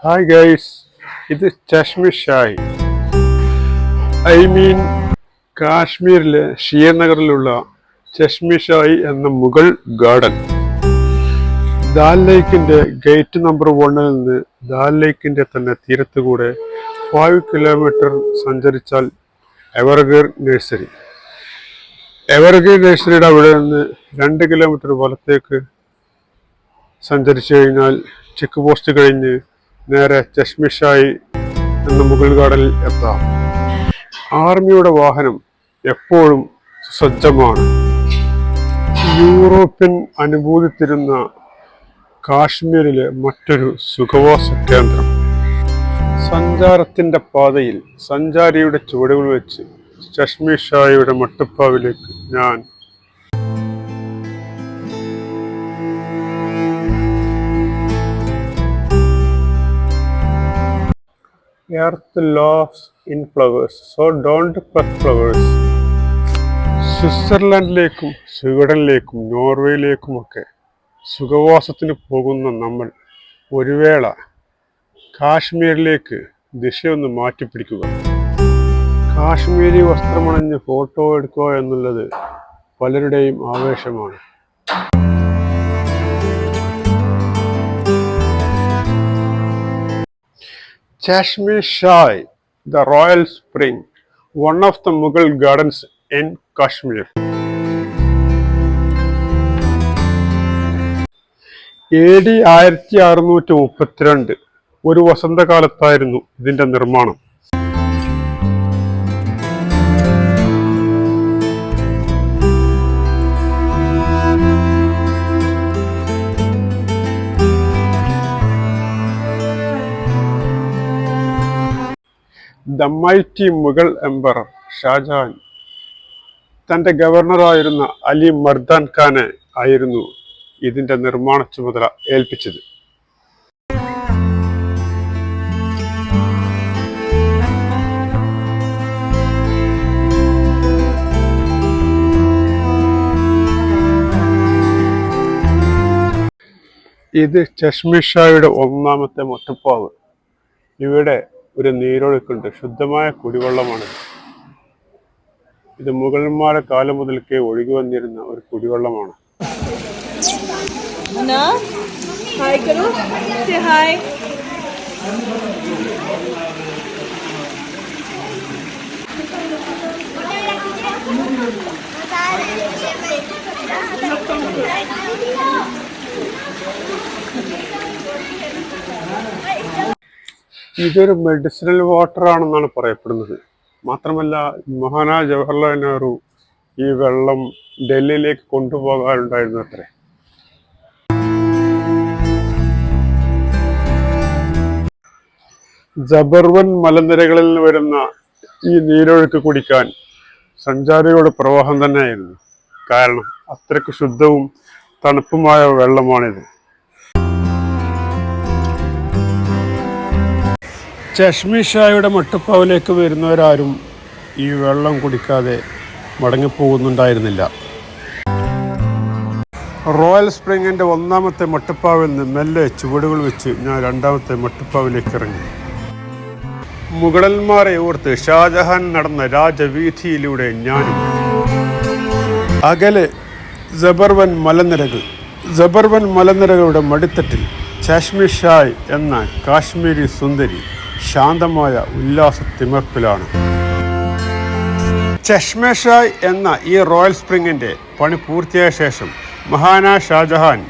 Hi guys, ഇത് ചഷ്മിഷായി. കാശ്മീരിലെ ശ്രീനഗറിലുള്ള ചഷ്മിഷായി എന്ന മുഗൾ ഗാർഡൻ. ദാൽ ലേക്കിന്റെ ഗേറ്റ് നമ്പർ 1 നിന്ന് ദാൽ ലേക്കിന്റെ തന്നെ തീരത്തുകൂടെ 5 കിലോമീറ്റർ സഞ്ചരിച്ചാൽ എവർഗ്രീൻ നഴ്സറിയുടെ അവിടെ നിന്ന് 2 കിലോമീറ്റർ വലത്തേക്ക് സഞ്ചരിച്ചു കഴിഞ്ഞാൽ ചെക്ക് പോസ്റ്റ് കഴിഞ്ഞ് നേരെ ചഷ്മിഷായി എന്ന മുഗൾ ഗാർഡനിൽ എത്താം. ആർമിയുടെ വാഹനം എപ്പോഴും സജ്ജമാണ്. യൂറോപ്യൻ അനുഭൂതി തരുന്ന കാശ്മീരിലെ മറ്റൊരു സുഖവാസ കേന്ദ്രം. സഞ്ചാരത്തിന്റെ പാതയിൽ സഞ്ചാരിയുടെ ചുവടുകൾ വെച്ച് ചഷ്മിഷായിയുടെ മട്ടുപ്പാവിലേക്ക് ഞാൻ Earth loves in flowers, so don't pluck flowers. സ്വിറ്റ്സർലൻഡിലേക്കും സ്വീഡനിലേക്കും നോർവേയിലേക്കുമൊക്കെ സുഖവാസത്തിന് പോകുന്ന നമ്മൾ ഒരു വേള കാശ്മീരിലേക്ക് ദിശയൊന്ന് മാറ്റിപ്പിടിക്കുക. കാശ്മീരി വസ്ത്രമണിഞ്ഞ് ഫോട്ടോ എടുക്കുക എന്നുള്ളത് പലരുടെയും ആവേശമാണ്. Chashmishai, the Royal Spring, one of the Mughal gardens in Kashmir. AD 1632 ഒരു വസന്തകാലത്തായിരുന്നു ഇതിന്റെ നിർമ്മാണം. The mighty Mughal Emperor Shah Jahan തന്റെ ഗവർണറായിരുന്ന അലി മർദാൻ ഖാനെ ആയിരുന്നു ഇതിന്റെ നിർമ്മാണ ചുമതല ഏൽപ്പിച്ചത്. ഇത് ചഷ്മിഷായിയുടെ ഒന്നാമത്തെ മട്ടുപ്പാവ്. ഇവിടെ ഒരു നീരൊഴുക്കുണ്ട്. ശുദ്ധമായ കുടിവെള്ളമാണിത്. ഇത് മുഗളന്മാരുടെ കാലം മുതൽക്കേ ഒഴുകി വന്നിരുന്ന ഒരു കുടിവെള്ളമാണ്. ഇതൊരു മെഡിസിനൽ വാട്ടർ ആണെന്നാണ് പറയപ്പെടുന്നത്. മാത്രമല്ല, മഹാനായ ജവഹർലാൽ നെഹ്റു ഈ വെള്ളം ഡൽഹിയിലേക്ക് കൊണ്ടുപോകാറുണ്ടായിരുന്നു അത്രേ. ജബർവൻ മലനിരകളിൽ നിന്ന് വരുന്ന ഈ നീരൊഴുക്ക് കുടിക്കാൻ സഞ്ചാരികളുടെ പ്രവാഹം തന്നെയായിരുന്നു. കാരണം അത്രയ്ക്ക് ശുദ്ധവും തണുപ്പുമായ വെള്ളമാണിത്. ചഷ്മിഷായിയുടെ മട്ടുപ്പാവിലേക്ക് വരുന്നവരാരും ഈ വെള്ളം കുടിക്കാതെ മടങ്ങിപ്പോകുന്നുണ്ടായിരുന്നില്ല. റോയൽ സ്പ്രിങ്ങിൻ്റെ ഒന്നാമത്തെ മട്ടുപ്പാവിൽ നിന്ന് മെല്ലെ ചുവടുകൾ വെച്ച് ഞാൻ രണ്ടാമത്തെ മട്ടുപ്പാവിലേക്ക് ഇറങ്ങി. മുഗളന്മാരെ ഓർത്ത് ഷാജഹാൻ നടന്ന രാജവീഥിയിലൂടെ ഞാനും. അകലെ ജബർവൻ മലനിരകളുടെ മടിത്തട്ടിൽ ചഷ്മിഷായ് എന്ന കാശ്മീരി സുന്ദരി ശാന്തമായ ഉല്ലാസ തിമിർപ്പിലാണ്. ചഷ്മിഷായ് എന്ന ഈ റോയൽ സ്പ്രിങ്ങിന്റെ പണി പൂർത്തിയായ ശേഷം മഹാനായ ഷാജഹാൻ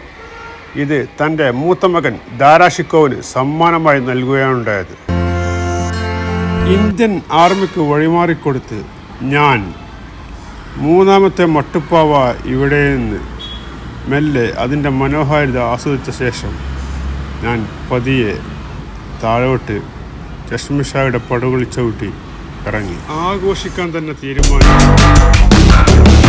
ഇത് തൻ്റെ മൂത്ത മകൻ ദാരാഷിക്കോവിന് സമ്മാനമായി നൽകുകയാണുണ്ടായത്. ഇന്ത്യൻ ആർമിക്ക് വഴിമാറിക്കൊടുത്ത് ഞാൻ മൂന്നാമത്തെ മട്ടുപ്പാവ ഇവിടെ നിന്ന് മെല്ലെ അതിൻ്റെ മനോഹാരിത ആസ്വദിച്ച ശേഷം ഞാൻ പതിയെ താഴോട്ട് ചഷ്മിഷായിയുടെ പടുകുളി ചവിട്ടി ഇറങ്ങി. ആഘോഷിക്കാൻ തന്നെ തീരുമാനിച്ചു.